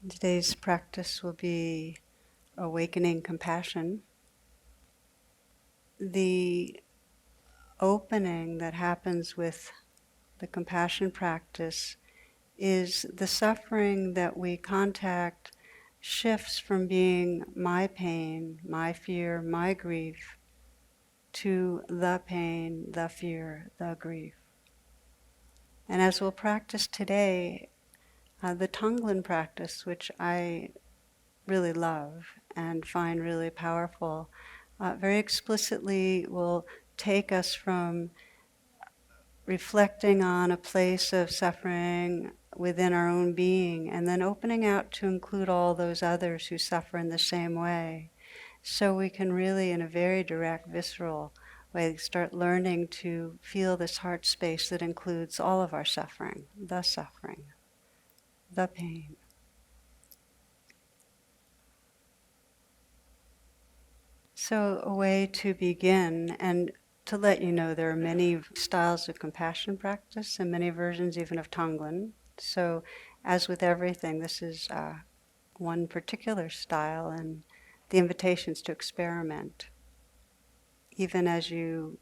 Today's practice will be awakening compassion. The opening that happens with the compassion practice is the suffering that we contact shifts from being my pain, my fear, my grief, to the pain, the fear, the grief. And as we'll practice today, the Tonglen practice, which I really love and find really powerful, very explicitly will take us from reflecting on a place of suffering within our own being and then opening out to include all those others who suffer in the same way. So we can really, in a very direct, visceral way, start learning to feel this heart space that includes all of our suffering, the pain. So a way to begin, and to let you know, there are many styles of compassion practice and many versions even of Tonglen. So as with everything, this is one particular style, and the invitation is to experiment. Even as you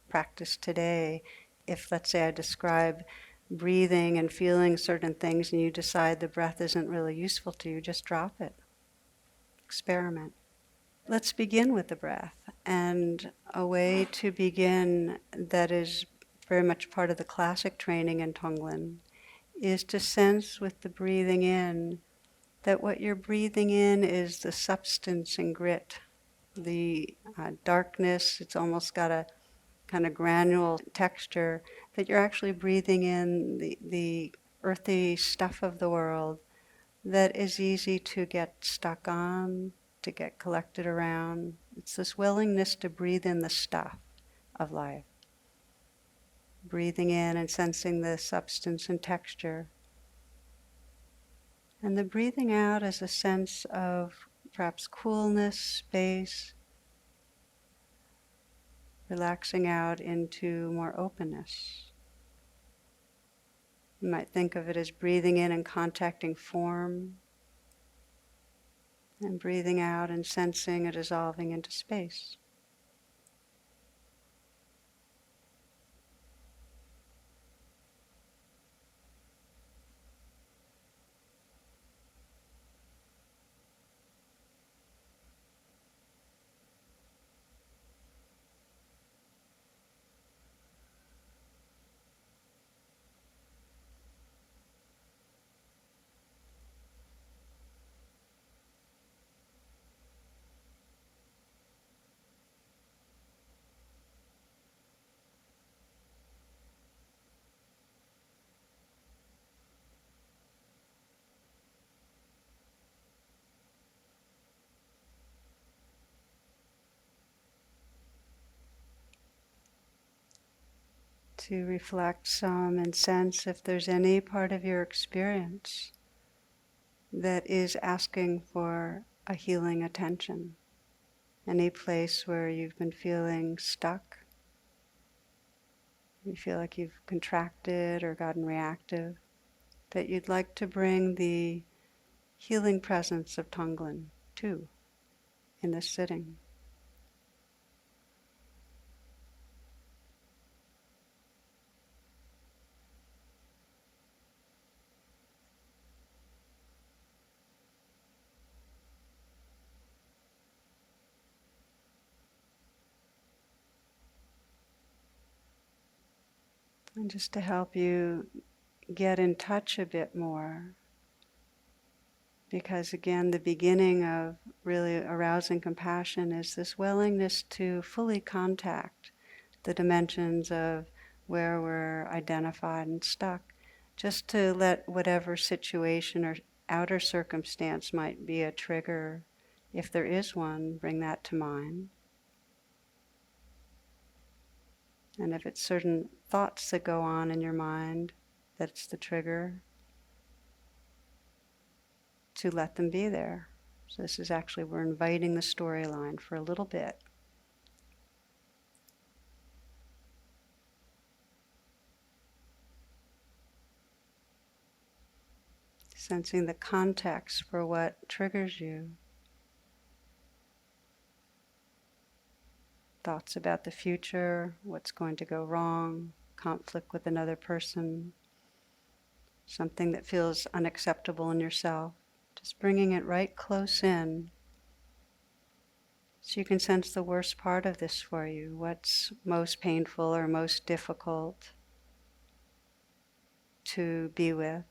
practice today, if let's say I describe breathing and feeling certain things and you decide the breath isn't really useful to you, just drop it. Experiment. Let's begin with the breath. And a way to begin that is very much part of the classic training in Tonglen is to sense with the breathing in that what you're breathing in is the substance and grit, the darkness. It's almost got a kind of granule texture, that you're actually breathing in the earthy stuff of the world that is easy to get stuck on, to get collected around. It's this willingness to breathe in the stuff of life. Breathing in and sensing the substance and texture. And the breathing out is a sense of perhaps coolness, space, relaxing out into more openness. You might think of it as breathing in and contacting form, and breathing out and sensing it dissolving into space. To reflect some and sense if there's any part of your experience that is asking for a healing attention. Any place where you've been feeling stuck, you feel like you've contracted or gotten reactive, that you'd like to bring the healing presence of Tonglen to in this sitting. And just to help you get in touch a bit more, because again, the beginning of really arousing compassion is this willingness to fully contact the dimensions of where we're identified and stuck, just to let whatever situation or outer circumstance might be a trigger, if there is one, bring that to mind. And if it's certain thoughts that go on in your mind, that's the trigger, to let them be there. So this is actually, we're inviting the storyline for a little bit. sensing the context for what triggers you. Thoughts about the future, what's going to go wrong, conflict with another person, something that feels unacceptable in yourself. Just bringing it right close in so you can sense the worst part of this for you, what's most painful or most difficult to be with.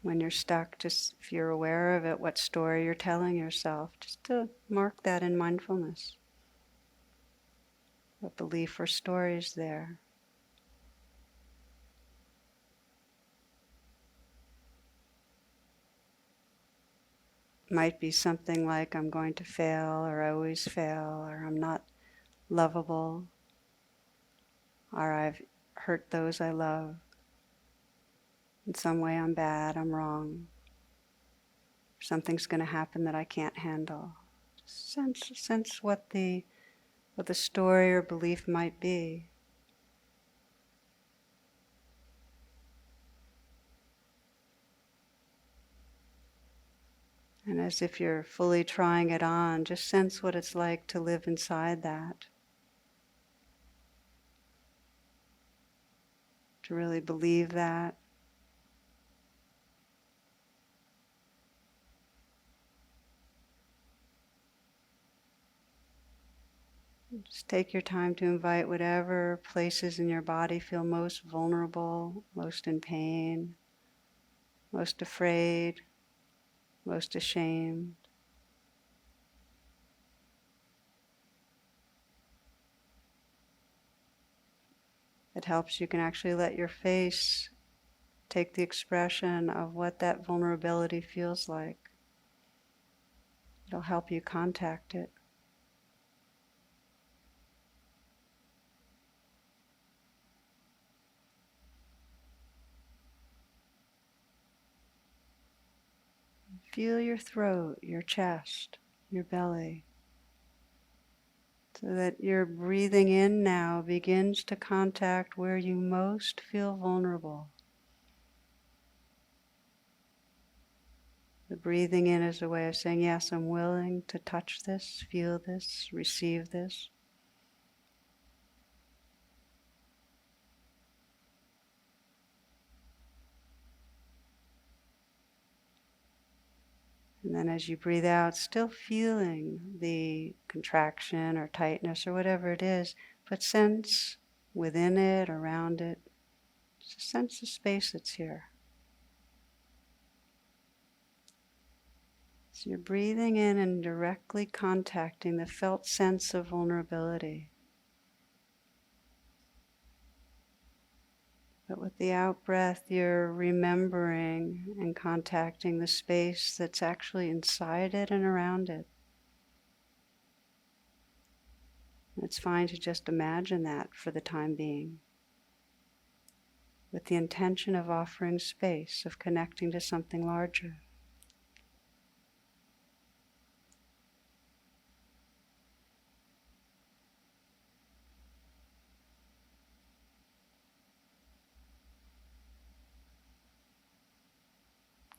When you're stuck, just if you're aware of it, what story you're telling yourself, just to mark that in mindfulness. What belief or story is there? Might be something like, I'm going to fail, or I always fail, or I'm not lovable, or I've hurt those I love. In some way I'm bad, I'm wrong. Something's going to happen that I can't handle. Just sense what the story or belief might be. And as if you're fully trying it on, just sense what it's like to live inside that. To really believe that. Just take your time to invite whatever places in your body feel most vulnerable, most in pain, most afraid, most ashamed. It helps, you can actually let your face take the expression of what that vulnerability feels like. It'll help you contact it. Feel your throat, your chest, your belly, so that your breathing in now begins to contact where you most feel vulnerable. The breathing in is a way of saying, yes, I'm willing to touch this, feel this, receive this. And then as you breathe out, still feeling the contraction or tightness or whatever it is, but sense within it, around it, just sense the space that's here. So you're breathing in and directly contacting the felt sense of vulnerability. But with the out-breath, you're remembering and contacting the space that's actually inside it and around it. It's fine to just imagine that for the time being, with the intention of offering space, of connecting to something larger.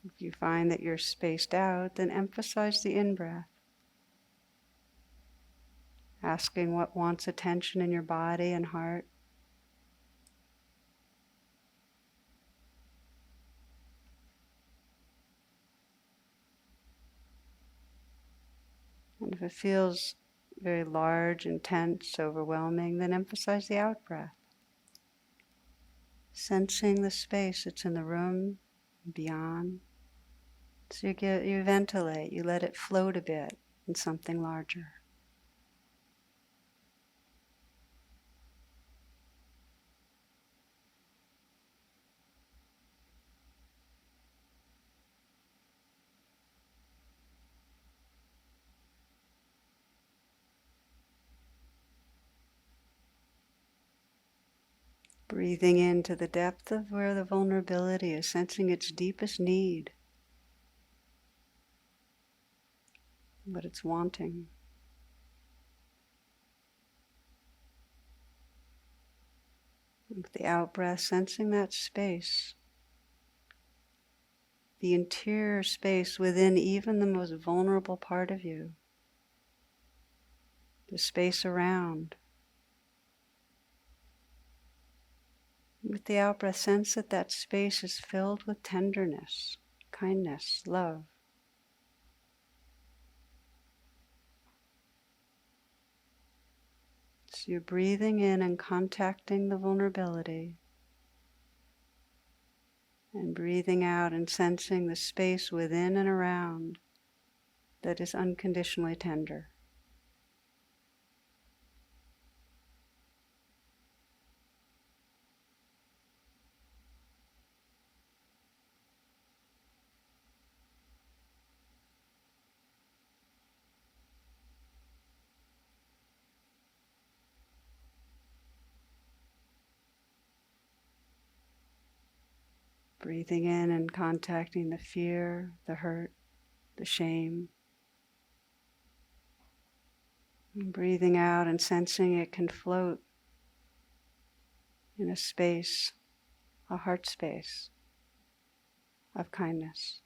If you find that you're spaced out, then emphasize the in-breath, asking what wants attention in your body and heart. And if it feels very large, intense, overwhelming, then emphasize the out-breath. Sensing the space that's in the room, beyond. So you ventilate, you let it float a bit in something larger. Breathing into the depth of where the vulnerability is, sensing its deepest need, what it's wanting. With the out-breath, sensing that space, the interior space within even the most vulnerable part of you, the space around. With the out-breath, sense that that space is filled with tenderness, kindness, love. So you're breathing in and contacting the vulnerability, and breathing out and sensing the space within and around that is unconditionally tender. Breathing in and contacting the fear, the hurt, the shame. And breathing out and sensing it can float in a space, a heart space of kindness.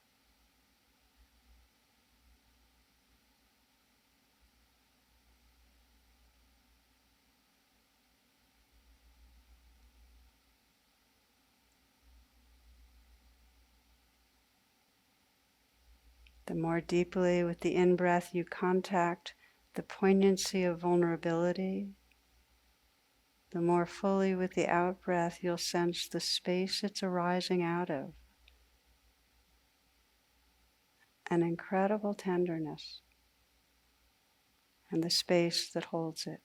The more deeply with the in-breath you contact the poignancy of vulnerability, the more fully with the out-breath you'll sense the space it's arising out of. An incredible tenderness and the space that holds it.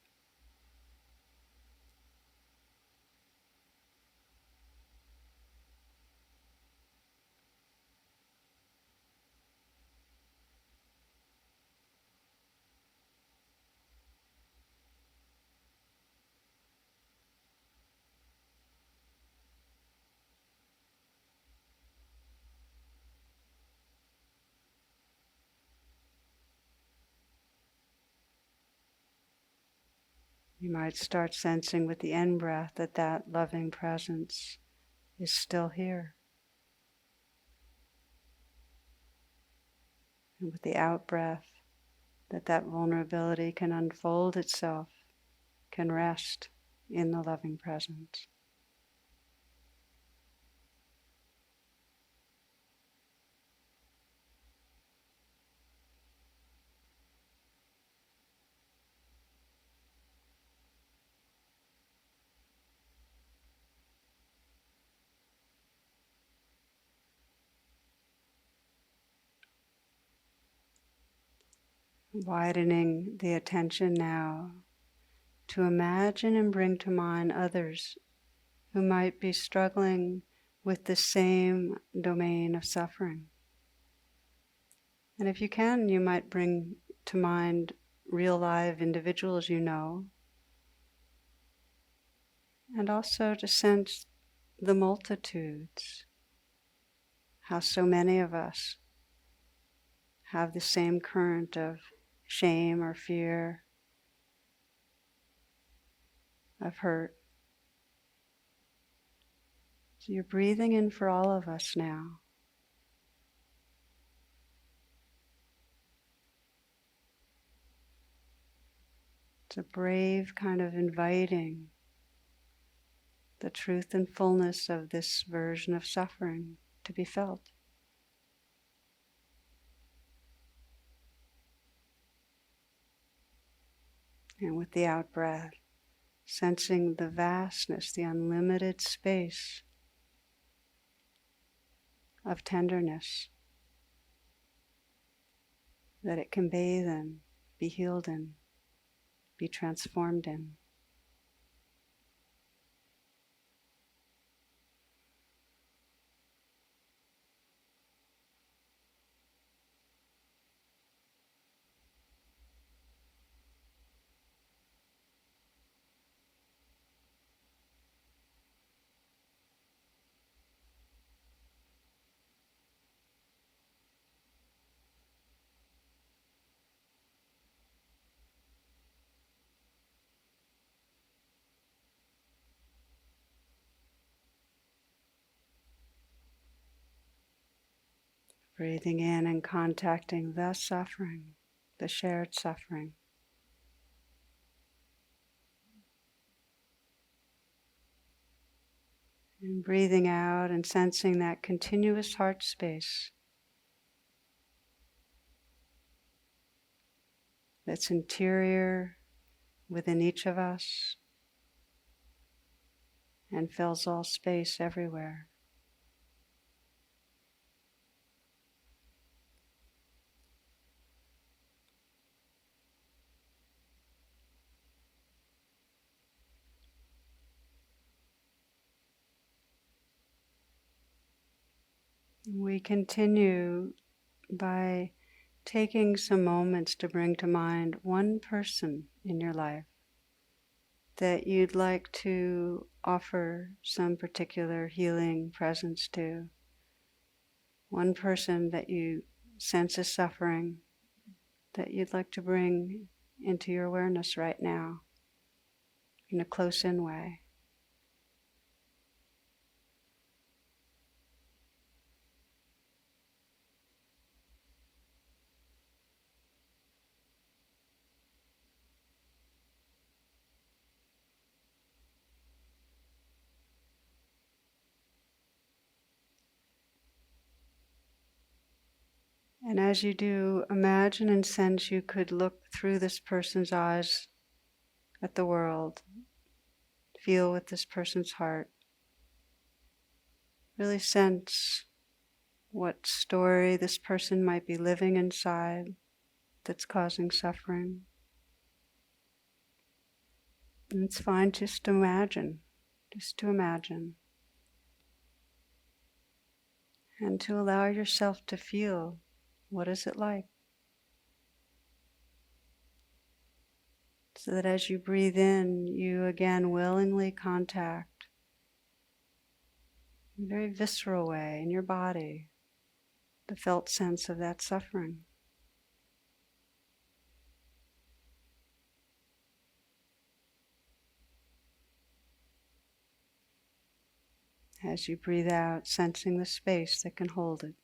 You might start sensing with the in-breath that that loving presence is still here. And with the out-breath, that that vulnerability can unfold itself, can rest in the loving presence. Widening the attention now to imagine and bring to mind others who might be struggling with the same domain of suffering. And if you can, you might bring to mind real live individuals you know, and also to sense the multitudes, how so many of us have the same current of shame or fear, of hurt. So you're breathing in for all of us now. It's a brave kind of inviting the truth and fullness of this version of suffering to be felt. And with the out-breath, sensing the vastness, the unlimited space of tenderness that it can bathe in, be healed in, be transformed in. Breathing in and contacting the suffering, the shared suffering. And breathing out and sensing that continuous heart space that's interior within each of us and fills all space everywhere. We continue by taking some moments to bring to mind one person in your life that you'd like to offer some particular healing presence to. One person that you sense is suffering that you'd like to bring into your awareness right now in a close-in way. And as you do, imagine and sense you could look through this person's eyes at the world, feel with this person's heart, really sense what story this person might be living inside that's causing suffering. And it's fine just to imagine, and to allow yourself to feel what is it like. So that as you breathe in, you again willingly contact in a very visceral way in your body the felt sense of that suffering. As you breathe out, sensing the space that can hold it.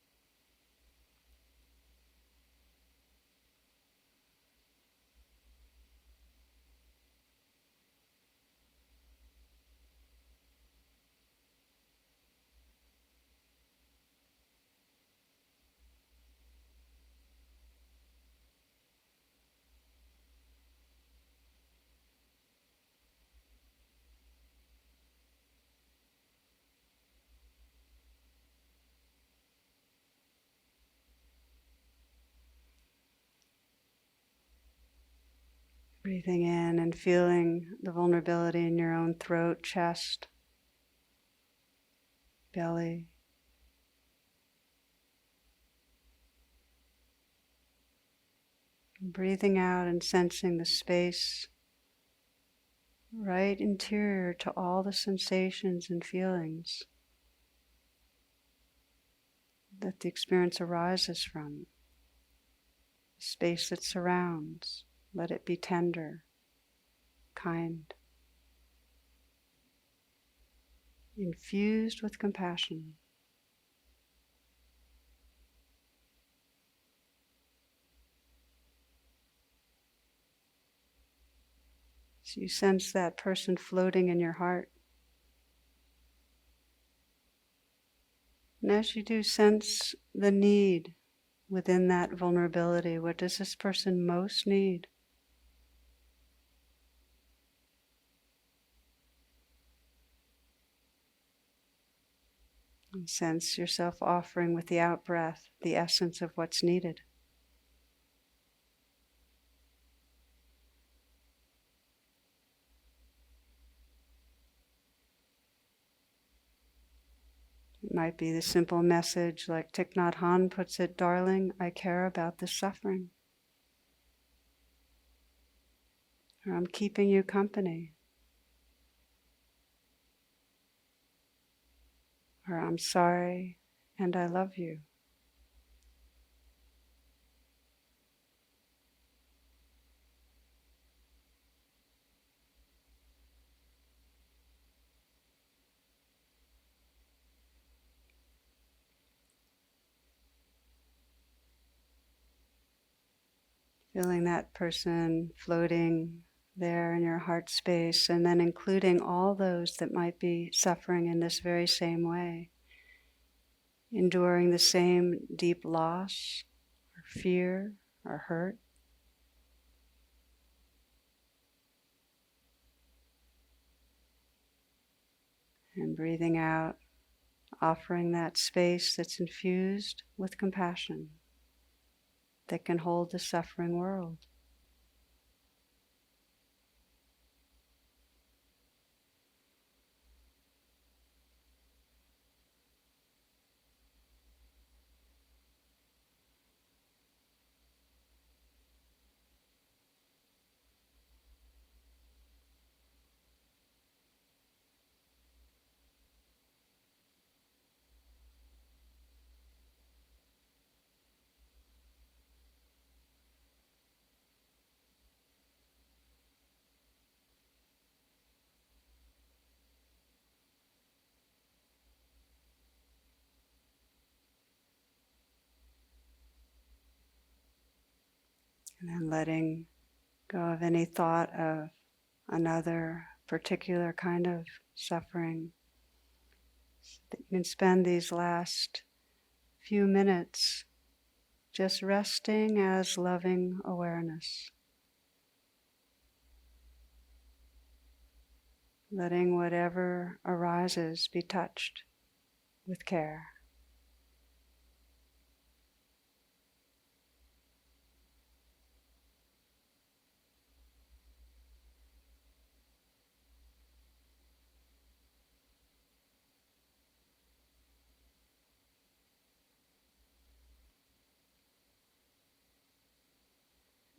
Breathing in and feeling the vulnerability in your own throat, chest, belly. Breathing out and sensing the space right interior to all the sensations and feelings that the experience arises from. The space that surrounds, let it be tender, kind, infused with compassion. So you sense that person floating in your heart. And as you do, sense the need within that vulnerability. What does this person most need? And sense yourself offering with the out-breath the essence of what's needed. It might be the simple message like Thich Nhat Hanh puts it, "Darling, I care about this suffering." Or "I'm keeping you company." Or "I'm sorry and I love you." feeling that person floating there in your heart space, and then including all those that might be suffering in this very same way, enduring the same deep loss or fear or hurt. And breathing out, offering that space that's infused with compassion that can hold the suffering world. And then letting go of any thought of another particular kind of suffering. So that you can spend these last few minutes just resting as loving awareness, letting whatever arises be touched with care.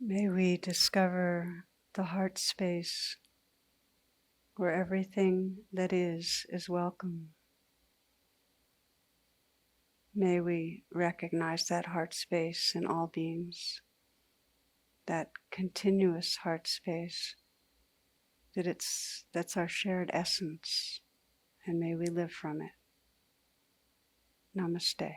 May we discover the heart space where everything that is welcome. May we recognize that heart space in all beings, that continuous heart space, that's our shared essence, and may we live from it. Namaste.